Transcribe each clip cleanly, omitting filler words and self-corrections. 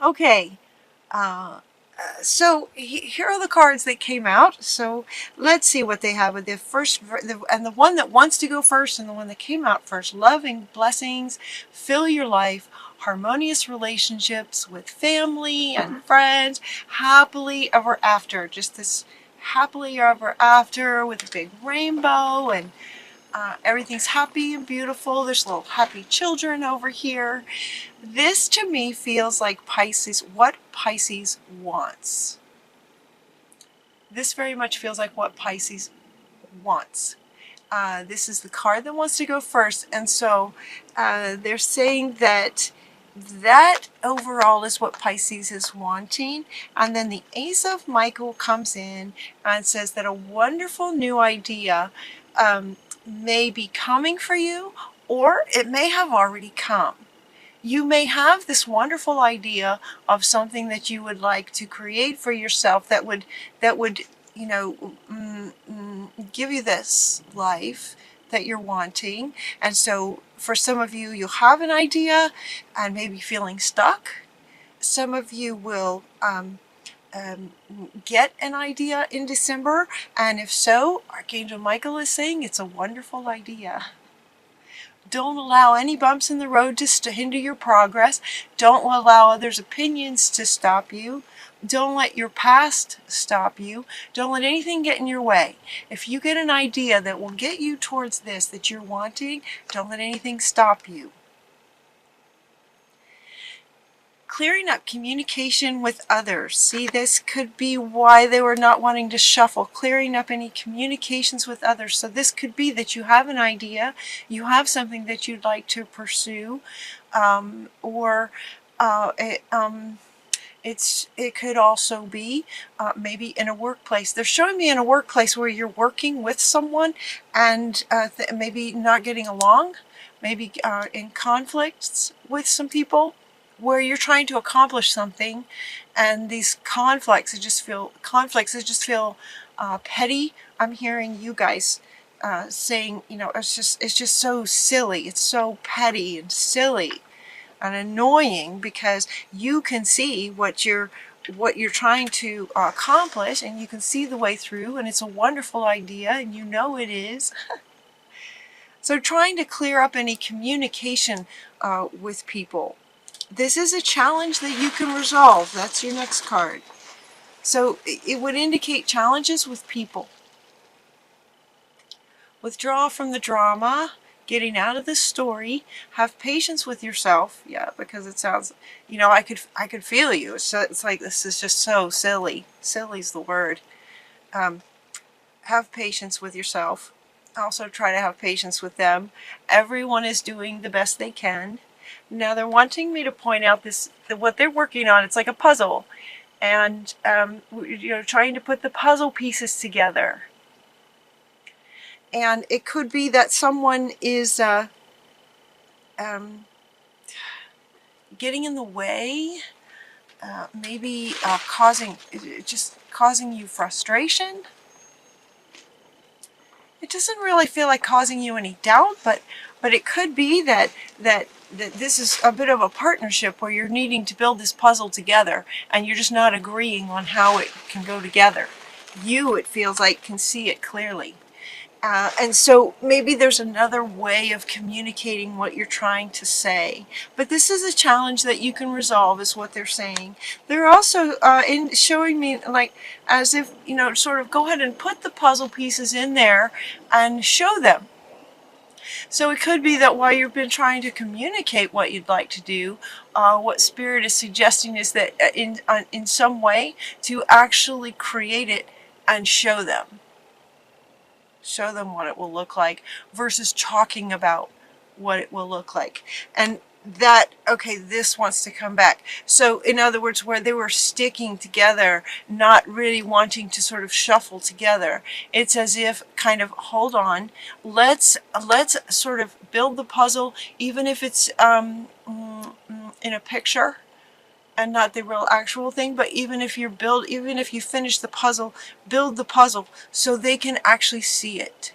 Okay, so here are the cards that came out. So let's see what they have with the first, and the one that wants to go first, and the one that came out first. Loving blessings, fill your life, harmonious relationships with family and friends, happily ever after. Just this happily ever after with a big rainbow, and everything's happy and beautiful. There's little happy children over here. This to me feels like Pisces, what Pisces wants. This very much feels like what Pisces wants. This is the card that wants to go first. And so they're saying that overall is what Pisces is wanting. And then the Ace of Michael comes in and says that a wonderful new idea may be coming for you, or it may have already come. You may have this wonderful idea of something that you would like to create for yourself that would give you this life that you're wanting. And so for some of you, you'll have an idea and maybe feeling stuck. Some of you will get an idea in December, and if so, Archangel Michael is saying it's a wonderful idea. Don't allow any bumps in the road to hinder your progress. Don't allow others' opinions to stop you. Don't let your past stop you. Don't let anything get in your way. If you get an idea that will get you towards this that you're wanting, don't let anything stop you. Clearing up communication with others. See, this could be why they were not wanting to shuffle. Clearing up any communications with others. So this could be that you have an idea, you have something that you'd like to pursue, it could also be maybe in a workplace. They're showing me in a workplace where you're working with someone and maybe not getting along, maybe in conflicts with some people, where you're trying to accomplish something, and these conflicts just feel petty. I'm hearing you guys saying, it's just so silly. It's so petty and silly and annoying, because you can see what you're trying to accomplish, and you can see the way through, and it's a wonderful idea, and it is. So trying to clear up any communication with people. This is a challenge that you can resolve. That's your next card. So it would indicate challenges with people. Withdraw from the drama, getting out of the story. Have patience with yourself. Yeah, because it sounds, I could feel you. It's like, this is just so silly. Silly's the word. Have patience with yourself. Also try to have patience with them. Everyone is doing the best they can. Now they're wanting me to point out what they're working on. It's like a puzzle, and trying to put the puzzle pieces together. And it could be that someone is getting in the way, maybe causing you frustration. It doesn't really feel like causing you any doubt, but it could be that this is a bit of a partnership where you're needing to build this puzzle together, and you're just not agreeing on how it can go together. It feels like, can see it clearly. And so maybe there's another way of communicating what you're trying to say. But this is a challenge that you can resolve, is what they're saying. They're also showing me, like, as if, sort of go ahead and put the puzzle pieces in there and show them. So it could be that while you've been trying to communicate what you'd like to do, what Spirit is suggesting is that in some way to actually create it and show them. Show them what it will look like versus talking about what it will look like. And this wants to come back. So in other words, where they were sticking together, not really wanting to sort of shuffle together, it's as if, kind of, hold on, let's sort of build the puzzle, even if it's in a picture and not the real actual thing. But even if you finish the puzzle, build the puzzle so they can actually see it.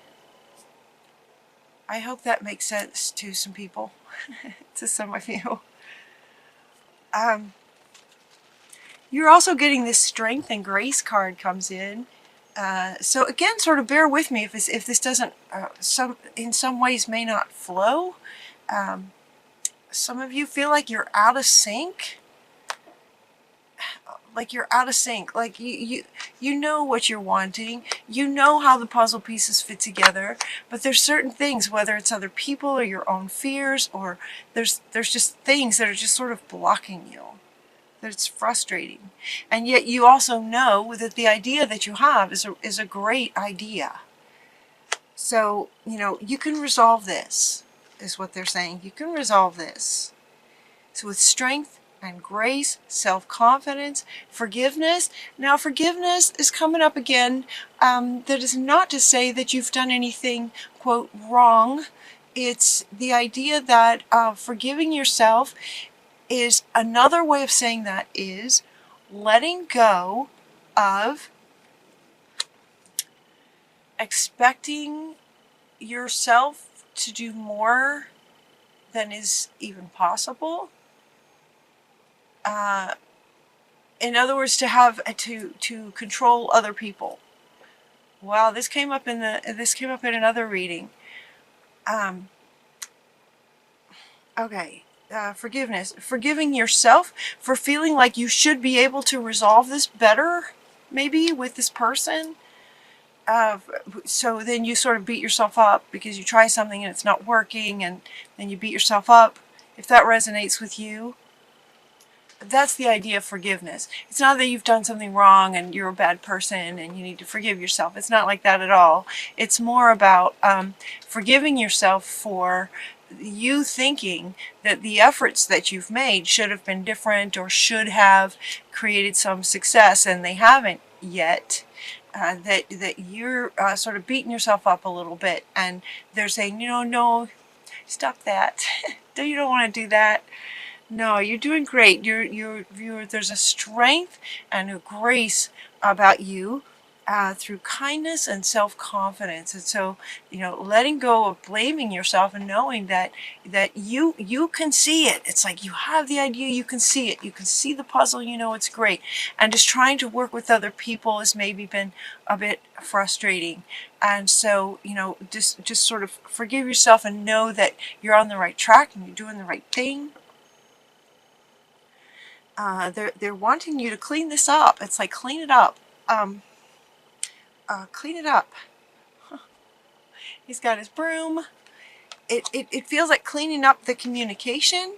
I hope that makes sense to some people, to some of you. You're also getting this strength and grace card comes in. So again, sort of bear with me if this doesn't, in some ways may not flow. Some of you feel like you're out of sync. Like you're out of sync. Like you know what you're wanting. You know how the puzzle pieces fit together. But there's certain things, whether it's other people or your own fears, or there's just things that are just sort of blocking you. That it's frustrating. And yet you also know that the idea that you have is a great idea. So, you know, you can resolve this, is what they're saying. You can resolve this. So with strength and grace, self-confidence, forgiveness. Now forgiveness is coming up again. That is not to say that you've done anything, quote, wrong. It's the idea that forgiving yourself is another way of saying that is letting go of expecting yourself to do more than is even possible. In other words, to have to control other people. Wow, this came up in another reading. Okay. Forgiveness. Forgiving yourself for feeling like you should be able to resolve this better, maybe, with this person. So then you sort of beat yourself up because you try something and it's not working, and then you beat yourself up. If that resonates with you, that's the idea of forgiveness. It's not that you've done something wrong and you're a bad person and you need to forgive yourself. It's not like that at all. It's more about forgiving yourself for you thinking that the efforts that you've made should have been different or should have created some success, and they haven't yet. That you're sort of beating yourself up a little bit, and they're saying, you know, no, stop that. You don't want to do that. No, you're doing great. There's a strength and a grace about you through kindness and self-confidence. And so, you know, letting go of blaming yourself and knowing that you can see it. It's like you have the idea, you can see it. You can see the puzzle, you know it's great. And just trying to work with other people has maybe been a bit frustrating. And so, you know, just sort of forgive yourself and know that you're on the right track and you're doing the right thing. They're wanting you to clean this up. It's like, clean it up. Clean it up. He's got his broom. It feels like cleaning up the communication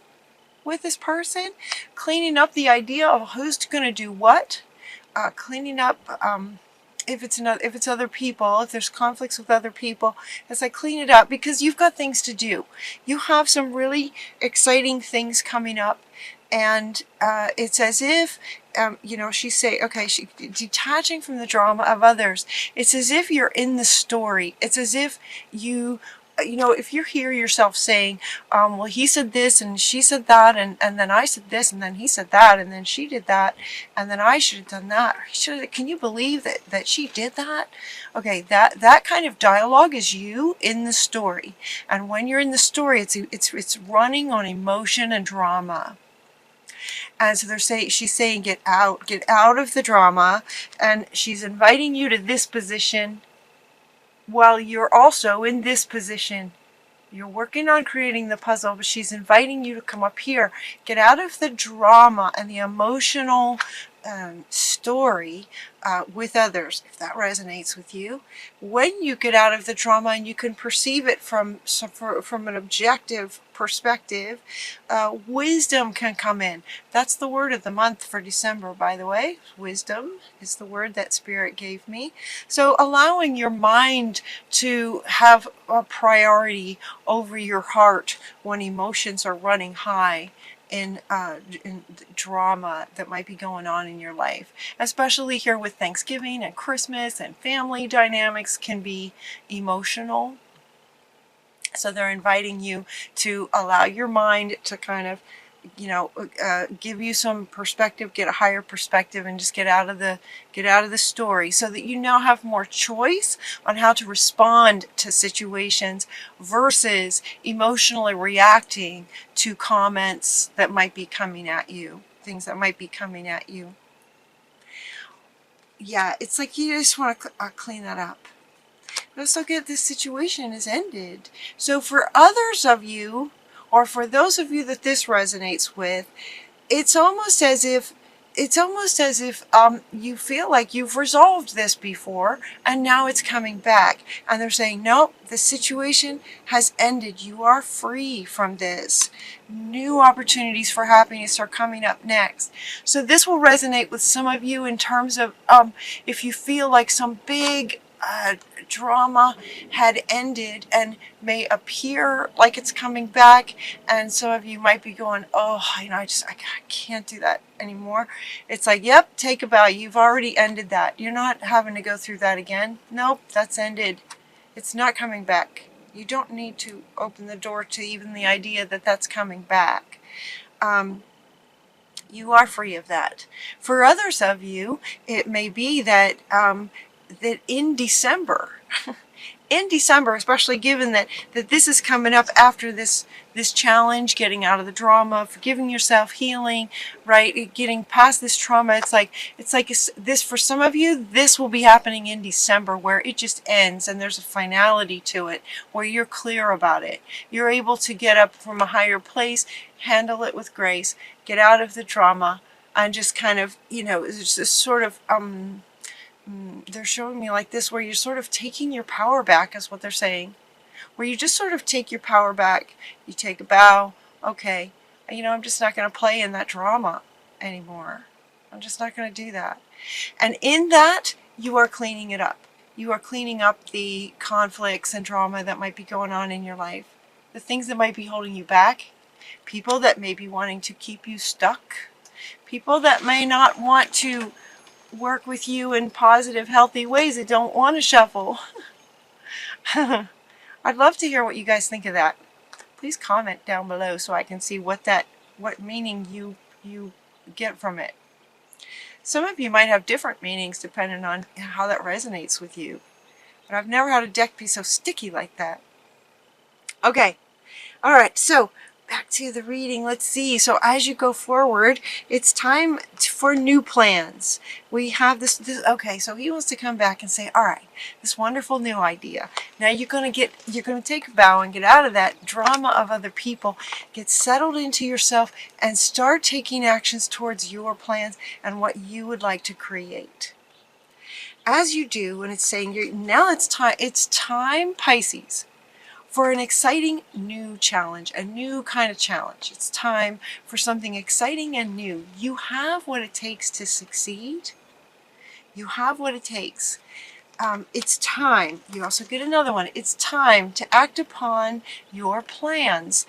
with this person, cleaning up the idea of who's going to do what, cleaning up if it's other people, if there's conflicts with other people. It's like, clean it up because you've got things to do. You have some really exciting things coming up. And it's as if, you know, she's saying, okay, detaching from the drama of others. It's as if you're in the story. It's as if you know, if you hear yourself saying, well, he said this and she said that, and then I said this and then he said that and then she did that and then I should have done that. Can you believe that she did that? Okay, that kind of dialogue is you in the story. And when you're in the story, it's running on emotion and drama. And so she's saying, get out of the drama, and she's inviting you to this position while you're also in this position. You're working on creating the puzzle, but she's inviting you to come up here. Get out of the drama and the emotional story with others, if that resonates with you. When you get out of the drama and you can perceive it from an objective perspective, wisdom can come in. That's the word of the month for December, by the way. Wisdom is the word that Spirit gave me. So allowing your mind to have a priority over your heart when emotions are running high in drama that might be going on in your life, especially here with Thanksgiving and Christmas, and family dynamics can be emotional. So they're inviting you to allow your mind to kind of, you know, give you some perspective, get a higher perspective, and just get out of the story, so that you now have more choice on how to respond to situations versus emotionally reacting to comments that might be coming at you, things that might be coming at you. yeah, it's like you just want to clean that up. Let's look at this situation has ended. So for others of you, or for those of you that this resonates with, it's almost as if you feel like you've resolved this before and now it's coming back, and they're saying nope, the situation has ended, you are free from this, new opportunities for happiness are coming up next. So this will resonate with some of you in terms of if you feel like some big drama had ended and may appear like it's coming back, and some of you might be going, oh, I can't do that anymore. It's like, yep, take a bow, you've already ended that, you're not having to go through that again. Nope, that's ended, it's not coming back. You don't need to open the door to even the idea that that's coming back. You are free of that. For others of you, it may be that that in December, especially given that this is coming up after this challenge, getting out of the drama, forgiving yourself, healing, right? Getting past this trauma. It's like this, for some of you, this will be happening in December, where it just ends and there's a finality to it, where you're clear about it. You're able to get up from a higher place, handle it with grace, get out of the drama, and just kind of, it's this sort of they're showing me like this, where you're sort of taking your power back, is what they're saying. Where you just sort of take your power back, you take a bow, okay, I'm just not going to play in that drama anymore. I'm just not going to do that. And in that, you are cleaning it up. You are cleaning up the conflicts and drama that might be going on in your life. The things that might be holding you back. People that may be wanting to keep you stuck. People that may not want to work with you in positive, healthy ways, that don't want to shuffle. I'd love to hear what you guys think of that. Please comment down below so I can see what meaning you get from it. Some of you might have different meanings depending on how that resonates with you. But I've never had a deck be so sticky like that. Okay. Alright, so back to the reading. Let's see. So as you go forward, it's time for new plans. We have this. Okay, so he wants to come back and say, all right, this wonderful new idea. Now you're going to take a bow and get out of that drama of other people, get settled into yourself, and start taking actions towards your plans and what you would like to create. As you do, and it's saying, now it's time, Pisces, for an exciting new challenge, a new kind of challenge. It's time for something exciting and new. You have what it takes to succeed. You have what it takes. It's time. You also get another one. It's time to act upon your plans.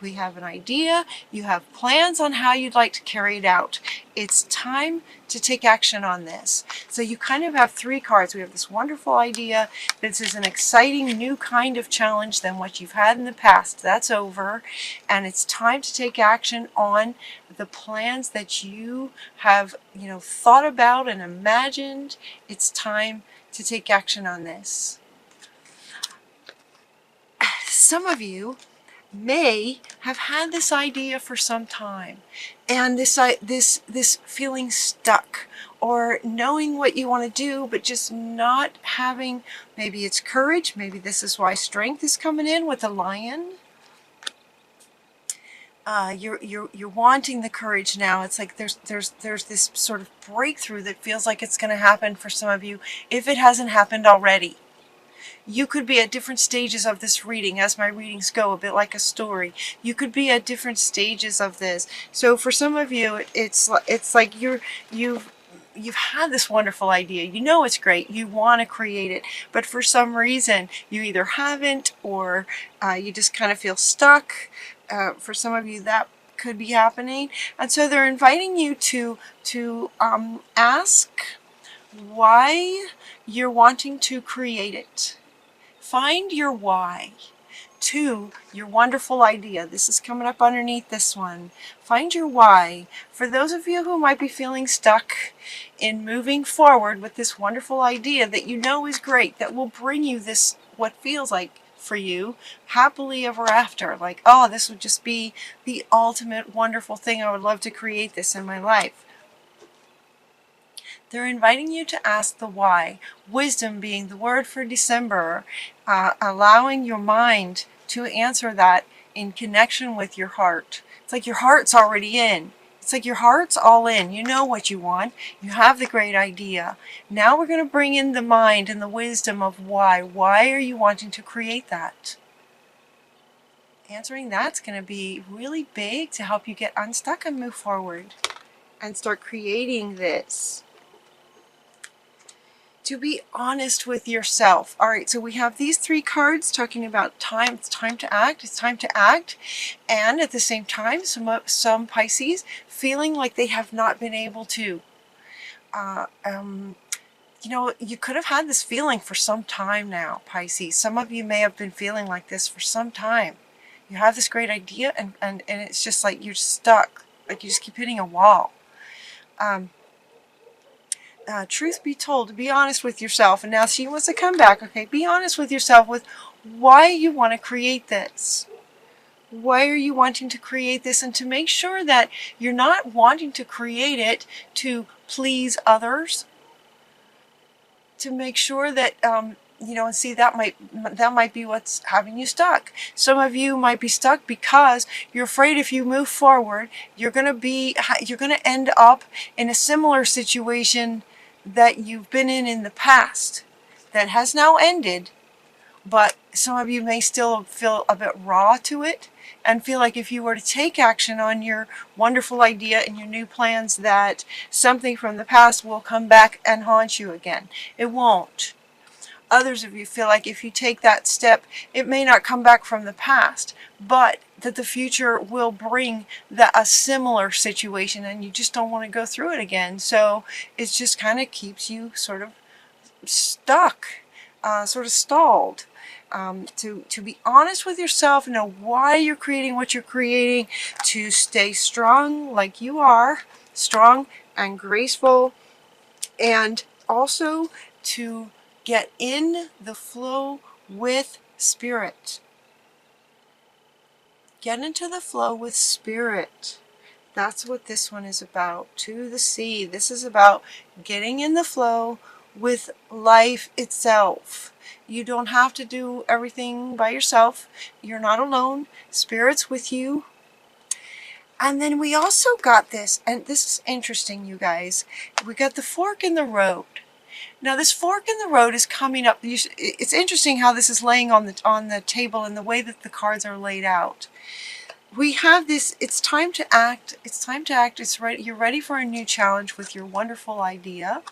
We have an idea. You have plans on how you'd like to carry it out. It's time to take action on this. So you kind of have three cards. We have this wonderful idea. This is an exciting new kind of challenge than what you've had in the past. That's over. And it's time to take action on the plans that you have, thought about and imagined. It's time to take action on this. Some of you may have had this idea for some time, and this feeling stuck, or knowing what you want to do but just not having, maybe it's courage, maybe this is why strength is coming in with the lion. You're wanting the courage now. It's like there's this sort of breakthrough that feels like it's going to happen for some of you, if it hasn't happened already. You could be at different stages of this reading, as my readings go, a bit like a story. You could be at different stages of this. So for some of you, it's like you've had this wonderful idea. You know it's great. You want to create it. But for some reason, you either haven't, or you just kind of feel stuck. For some of you, that could be happening. And so they're inviting you to ask why you're wanting to create it. Find your why to your wonderful idea. This is coming up underneath this one. Find your why. For those of you who might be feeling stuck in moving forward with this wonderful idea that you know is great, that will bring you this, what feels like for you, happily ever after. Like, oh, this would just be the ultimate wonderful thing. I would love to create this in my life. They're inviting you to ask the why. Wisdom being the word for December, allowing your mind to answer that in connection with your heart. It's like your heart's already in. It's like your heart's all in. You know what you want. You have the great idea. Now we're going to bring in the mind and the wisdom of why. Why are you wanting to create that? Answering that's going to be really big to help you get unstuck and move forward and start creating this. To be honest with yourself. All right, so we have these 3 cards talking about time. It's time to act. It's time to act. And at the same time, some Pisces feeling like they have not been able to. You know, you could have had this feeling for some time now, Pisces. Some of you may have been feeling like this for some time. You have this great idea and it's just like you're stuck. Like you just keep hitting a wall. Truth be told, be honest with yourself. And now she wants to come back. Okay, be honest with yourself with why you want to create this. Why are you wanting to create this? And to make sure that you're not wanting to create it to please others. To make sure that, you know, and see that might be what's having you stuck. Some of you might be stuck because you're afraid if you move forward, you're going to end up in a similar situation that you've been in the past that has now ended, but some of you may still feel a bit raw to it and feel like if you were to take action on your wonderful idea and your new plans that something from the past will come back and haunt you again. It won't. Others of you feel like if you take that step, it may not come back from the past, but that the future will bring a similar situation and you just don't want to go through it again. So it just kind of keeps you sort of stuck, sort of stalled. To be honest with yourself, know why you're creating what you're creating, to stay strong like you are, strong and graceful, and also to get in the flow with spirit. Get into the flow with spirit. That's what this one is about. To the sea. This is about getting in the flow with life itself. You don't have to do everything by yourself. You're not alone. Spirit's with you. And then we also got this, and this is interesting, you guys. We got the fork in the road. Now this fork in the road is coming up. It's interesting how this is laying on the table and the way that the cards are laid out. We have this, it's time to act. It's time to act. It's right. You're ready for a new challenge with your wonderful idea.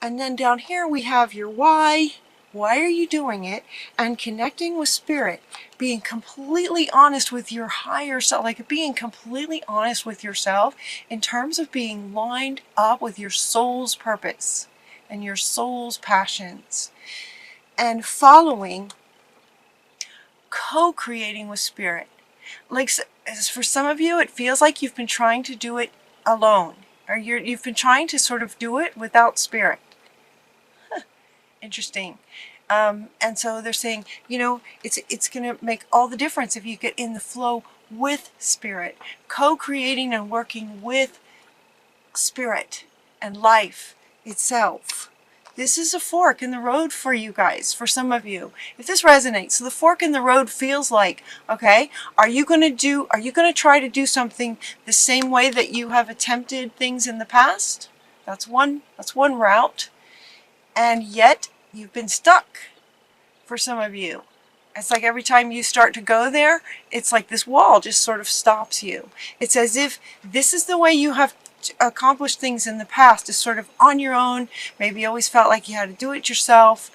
And then down here we have your why. Why are you doing it? And connecting with spirit. Being completely honest with your higher self. Like being completely honest with yourself in terms of being lined up with your soul's purpose and your soul's passions. And following, co-creating with spirit. Like for some of you, it feels like you've been trying to do it alone. Or you've been trying to sort of do it without spirit. Interesting. And so they're saying, you know, it's going to make all the difference if you get in the flow with spirit, co-creating and working with spirit and life itself. This is a fork in the road for you guys, for some of you. If this resonates, so the fork in the road feels like, okay, are you going to try to do something the same way that you have attempted things in the past? That's one route. And yet you've been stuck for some of you. It's like every time you start to go there, it's like this wall just sort of stops you. It's as if this is the way you have accomplished things in the past, is sort of on your own. Maybe you always felt like you had to do it yourself.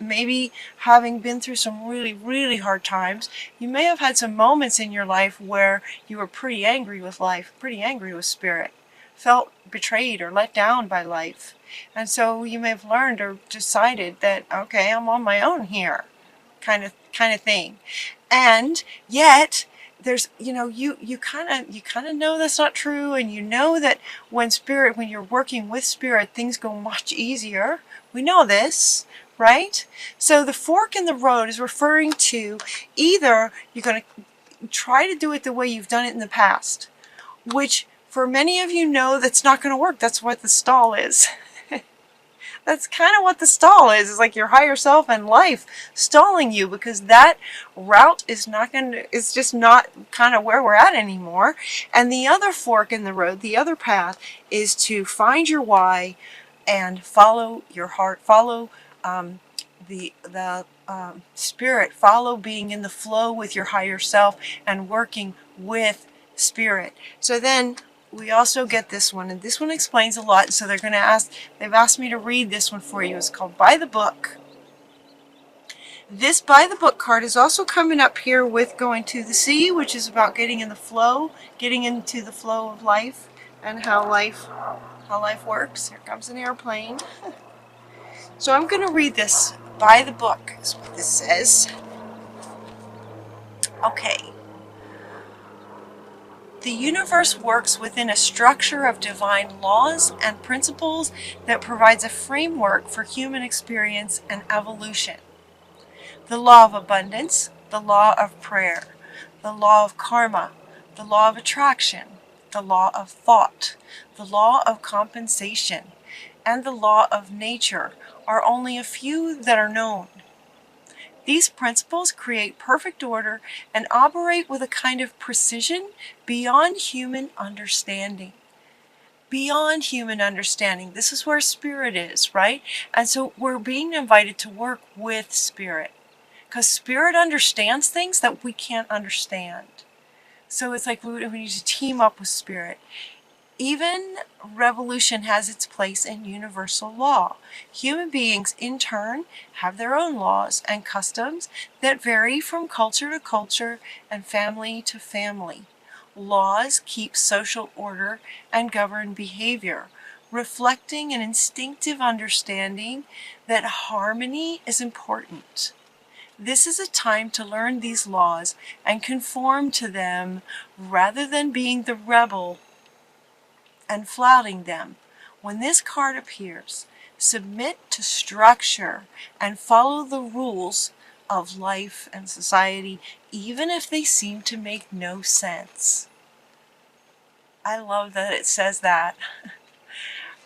Maybe having been through some really, really hard times, you may have had some moments in your life where you were pretty angry with life, pretty angry with spirit, felt betrayed or let down by life. And so you may have learned or decided that, okay, I'm on my own here, kind of thing. And yet there's, you know, you kind of know that's not true, and you know that when you're working with spirit, things go much easier. We know this, right? So the fork in the road is referring to either you're going to try to do it the way you've done it in the past, which for many of you know that's not going to work. That's what the stall is. That's kind of what the stall is. It's like your higher self and life stalling you, because that route is not going to, it's just not kind of where we're at anymore. And the other fork in the road, the other path, is to find your why and follow your heart, follow the spirit, follow being in the flow with your higher self and working with spirit. So then we also get this one, and this one explains a lot. So they've asked me to read this one for you. It's called By the Book. This By the Book card is also coming up here with Going to the Sea, which is about getting in the flow, getting into the flow of life and how life works. Here comes an airplane. So I'm going to read this By the Book, is what this says. Okay. The universe works within a structure of divine laws and principles that provides a framework for human experience and evolution. The law of abundance, the law of prayer, the law of karma, the law of attraction, the law of thought, the law of compensation, and the law of nature are only a few that are known. These principles create perfect order and operate with a kind of precision beyond human understanding. Beyond human understanding. This is where spirit is, right? And so we're being invited to work with spirit, because spirit understands things that we can't understand. So it's like we need to team up with spirit. Even revolution has its place in universal law. Human beings, in turn, have their own laws and customs that vary from culture to culture and family to family. Laws keep social order and govern behavior, reflecting an instinctive understanding that harmony is important. This is a time to learn these laws and conform to them rather than being the rebel and flouting them. When this card appears, submit to structure and follow the rules of life and society, even if they seem to make no sense. I love that it says that.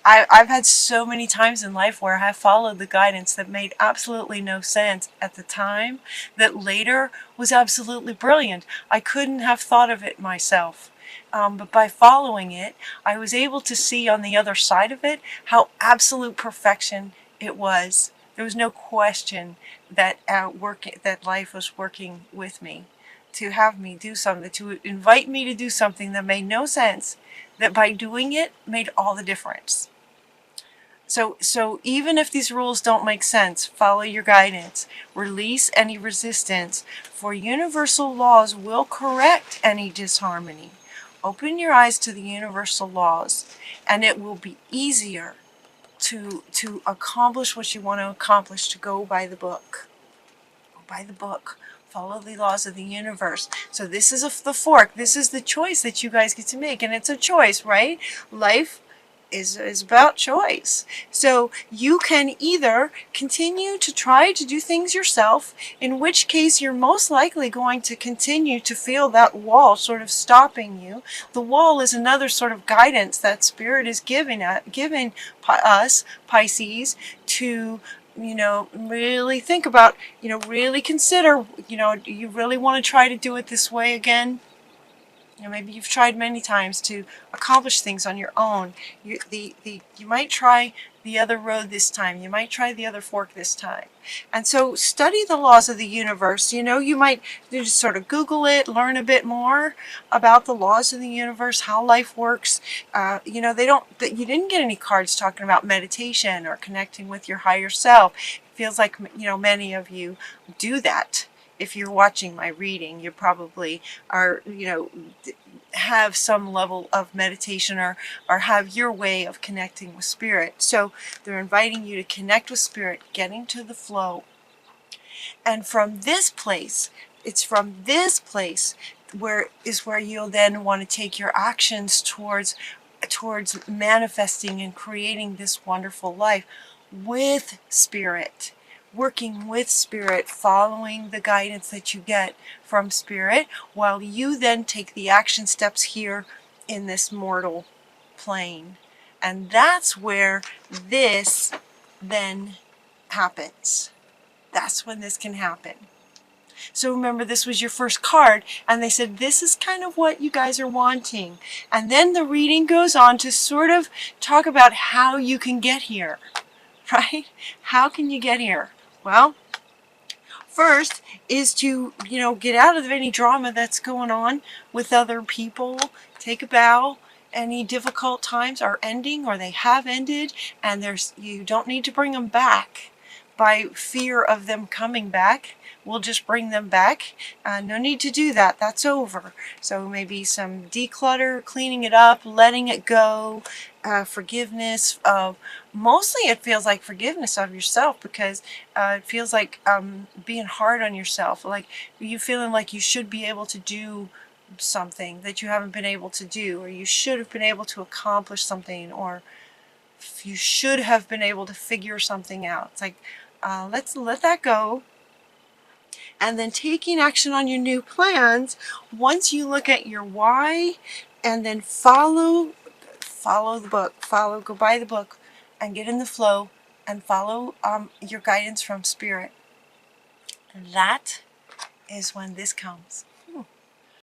I've had so many times in life where I have followed the guidance that made absolutely no sense at the time, that later was absolutely brilliant. I couldn't have thought of it myself. But by following it, I was able to see on the other side of it how absolute perfection it was. There was no question that that life was working with me to have me do something, to invite me to do something that made no sense, that by doing it made all the difference. So even if these rules don't make sense, follow your guidance. Release any resistance, for universal laws will correct any disharmony. Open your eyes to the universal laws, and it will be easier to accomplish what you want to accomplish, to go by the book. Go by the book. Follow the laws of the universe. So this is the fork. This is the choice that you guys get to make, and it's a choice, right? Life is about choice. So you can either continue to try to do things yourself, in which case you're most likely going to continue to feel that wall sort of stopping you. The wall is another sort of guidance that spirit is giving us, Pisces, to really think about, really consider, do you really want to try to do it this way again? Maybe you've tried many times to accomplish things on your own. You might try the other road this time. You might try the other fork this time. And so study the laws of the universe. You might just sort of Google it, learn a bit more about the laws of the universe, how life works. You didn't get any cards talking about meditation or connecting with your higher self. It feels like, many of you do that. If you're watching my reading, you probably are, have some level of meditation or have your way of connecting with spirit. So they're inviting you to connect with spirit, getting to the flow. And from this place, it's from this place where you'll then want to take your actions towards manifesting and creating this wonderful life with spirit. Working with spirit, following the guidance that you get from spirit, while you then take the action steps here in this mortal plane. And that's where this then happens. That's when this can happen. So remember, this was your first card, and they said this is kind of what you guys are wanting. And then the reading goes on to sort of talk about how you can get here, right? How can you get here? Well, first is to, get out of any drama that's going on with other people. Take a bow. Any difficult times are ending, or they have ended, and you don't need to bring them back by fear of them coming back. We'll just bring them back. No need to do that. That's over. So maybe some declutter, cleaning it up, letting it go, forgiveness of, mostly it feels like forgiveness of yourself, because it feels like being hard on yourself, like you feeling like you should be able to do something that you haven't been able to do, or you should have been able to accomplish something, or you should have been able to figure something out. It's like, let's let that go. And then taking action on your new plans, once you look at your why, and then follow the book, go by the book and get in the flow and follow your guidance from spirit. And that is when this comes.